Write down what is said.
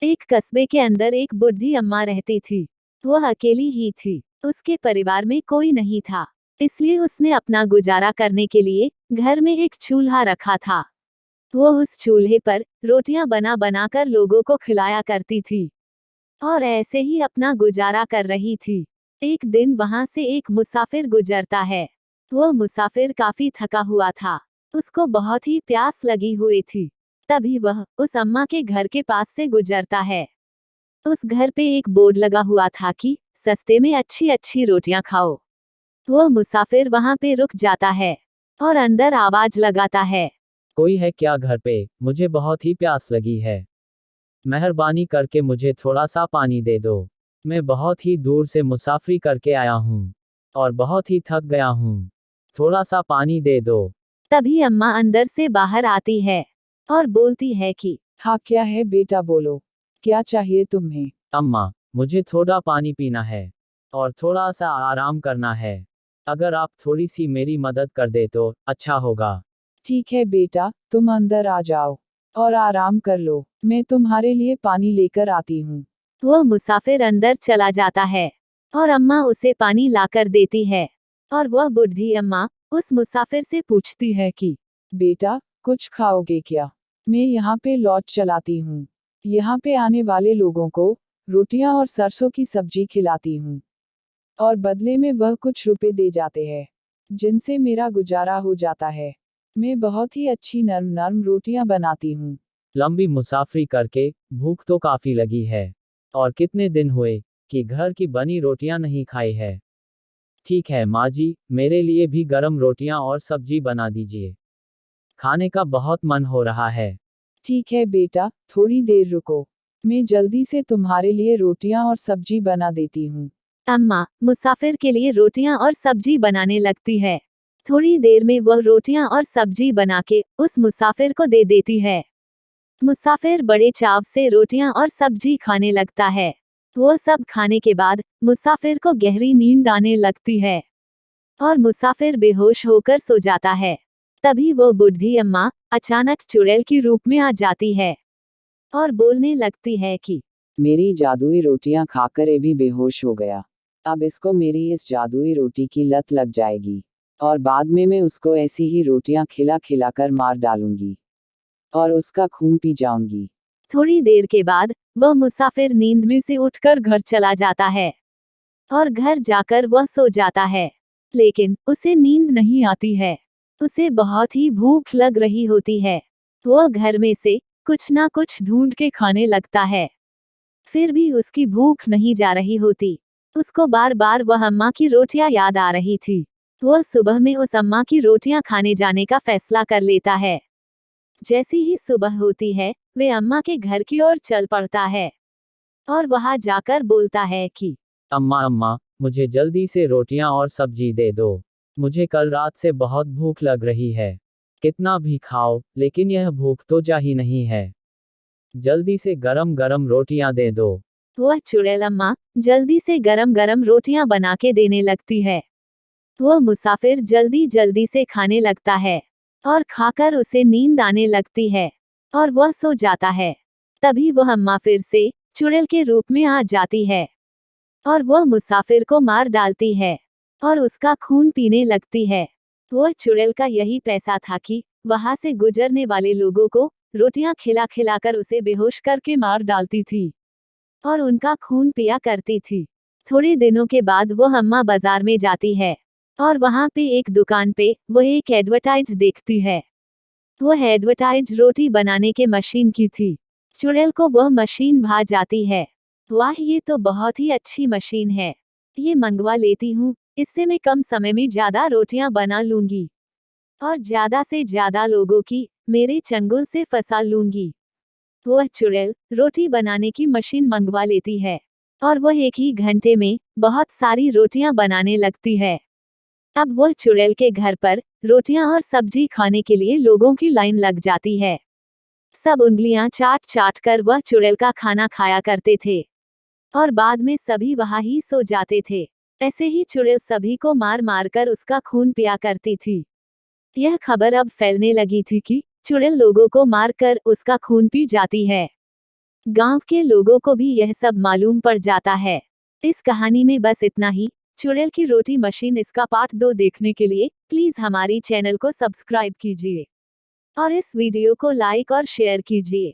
एक कस्बे के अंदर एक बूढ़ी अम्मा रहती थी। वह अकेली ही थी। उसके परिवार में कोई नहीं था, इसलिए उसने अपना गुजारा करने के लिए घर में एक चूल्हा रखा था। वो उस चूल्हे पर रोटियां बना बनाकर लोगों को खिलाया करती थी और ऐसे ही अपना गुजारा कर रही थी। एक दिन वहां से एक मुसाफिर गुजरता है। वो मुसाफिर काफी थका हुआ था। उसको बहुत ही प्यास लगी हुई थी। तभी वह उस अम्मा के घर के पास से गुजरता है। उस घर पे एक बोर्ड लगा हुआ था कि सस्ते में अच्छी अच्छी रोटियां खाओ। वो मुसाफिर वहां पे रुक जाता है और अंदर आवाज लगाता है। कोई है क्या घर पे? मुझे बहुत ही प्यास लगी है। मेहरबानी करके मुझे थोड़ा सा पानी दे दो। मैं बहुत ही दूर से मुसाफरी करके आया हूँ और बहुत ही थक गया हूँ। थोड़ा सा पानी दे दो। तभी अम्मा अंदर से बाहर आती है और बोलती है कि हाँ, क्या है बेटा, बोलो, क्या चाहिए तुम्हें? अम्मा, मुझे थोड़ा पानी पीना है और थोड़ा सा आराम करना है। अगर आप थोड़ी सी मेरी मदद कर दे तो अच्छा होगा। ठीक है बेटा, तुम अंदर आ जाओ और आराम कर लो। मैं तुम्हारे लिए पानी लेकर आती हूँ। वो मुसाफिर अंदर चला जाता है और अम्मा उसे पानी लाकर देती है। और वह बूढ़ी अम्मा उस मुसाफिर से पूछती है कि बेटा, कुछ खाओगे क्या? मैं यहाँ पे लॉज चलाती हूँ। यहाँ पे आने वाले लोगों को रोटियां और सरसों की सब्जी खिलाती हूँ और बदले में वह कुछ रुपए दे जाते हैं, जिनसे मेरा गुजारा हो जाता है। मैं बहुत ही अच्छी नरम नरम रोटियां बनाती हूँ। लंबी मुसाफरी करके भूख तो काफी लगी है और कितने दिन हुए कि घर की बनी रोटियां नहीं खाई है। ठीक है माँ जी, मेरे लिए भी गरम रोटियां और सब्जी बना दीजिए। खाने का बहुत मन हो रहा है। ठीक है बेटा, थोड़ी देर रुको, मैं जल्दी से तुम्हारे लिए रोटियां और सब्जी बना देती हूँ। अम्मा मुसाफिर के लिए रोटियां और सब्जी बनाने लगती है। थोड़ी देर में वह रोटियां और सब्जी बना के उस मुसाफिर को दे देती है। मुसाफिर बड़े चाव से रोटियां और सब्जी खाने लगता है। वो सब खाने के बाद मुसाफिर को गहरी नींद आने लगती है और मुसाफिर बेहोश होकर सो जाता है। तभी वो बूढ़ी अम्मा अचानक चुड़ैल की रूप में आ जाती है और बोलने लगती है कि मेरी जादुई रोटियां खाकर ये भी बेहोश हो गया। अब इसको मेरी इस जादुई रोटी की लत लग जाएगी और बाद में मैं उसको ऐसी ही रोटियां खिला खिला कर मार डालूंगी और उसका खून पी जाऊंगी। थोड़ी देर के बाद वह मुसाफिर नींद में से उठकर घर चला जाता है और घर जाकर वह सो जाता है। लेकिन उसे नींद नहीं आती है। उसे बहुत ही भूख लग रही होती है। वह घर में से कुछ ना कुछ ढूंढ के खाने लगता है, फिर भी उसकी भूख नहीं जा रही होती। उसको बार बार वह अम्मा की रोटियां याद आ रही थी। वह सुबह में उस अम्मा की रोटियां खाने जाने का फैसला कर लेता है। जैसी ही सुबह होती है, वे अम्मा के घर की ओर चल पड़ता है और वहां जाकर बोलता है कि अम्मा अम्मा, मुझे जल्दी से रोटियां और सब्जी दे दो। मुझे कल रात से बहुत भूख लग रही है। कितना भी खाओ, लेकिन यह भूख तो जा ही नहीं है। जल्दी से गरम गरम रोटियां दे दो। वह चुड़ैल अम्मा जल्दी से गरम गरम रोटियां बना के देने लगती है। वह मुसाफिर जल्दी जल्दी से खाने लगता है और खाकर उसे नींद आने लगती है और वह सो जाता है। तभी वह अम्मा फिर से चुड़ैल के रूप में आ जाती है और वह मुसाफिर को मार डालती है और उसका खून पीने लगती है। वह चुड़ैल का यही पैसा था कि वहां से गुजरने वाले लोगों को रोटियां खिला खिलाकर उसे बेहोश करके मार डालती थी और उनका खून पिया करती थी। थोड़े दिनों के बाद वह अम्मा बाजार में जाती है और वहां पे एक दुकान पे वह एक एडवर्टाइज देखती है। वह एडवर्टाइज रोटी बनाने के मशीन की थी। चुड़ैल को वह मशीन भा जाती है। वाह, ये तो बहुत ही अच्छी मशीन है। ये मंगवा लेती हूँ, इससे मैं कम समय में ज्यादा रोटियां बना लूंगी और ज्यादा से ज्यादा लोगों की मेरे चंगुल से फंसा लूंगी। वह चुड़ैल रोटी बनाने की मशीन मंगवा लेती है और वह एक ही घंटे में बहुत सारी रोटियां बनाने लगती है। अब वह चुड़ैल के घर पर रोटियां और सब्जी खाने के लिए लोगों की लाइन लग जाती है। सब उंगलियां चाट चाट कर वह चुड़ैल का खाना खाया करते थे और बाद में सभी वहां ही सो जाते थे। ऐसे ही चुड़ैल सभी को मार मार कर उसका खून पिया करती थी। यह खबर अब फैलने लगी थी कि चुड़ैल लोगों को मार कर उसका खून पी जाती है। गांव के लोगों को भी यह सब मालूम पड़ जाता है। इस कहानी में बस इतना ही। चुड़ैल की रोटी मशीन इसका पार्ट 2 देखने के लिए प्लीज हमारी चैनल को सब्सक्राइब कीजिए और इस वीडियो को लाइक और शेयर कीजिए।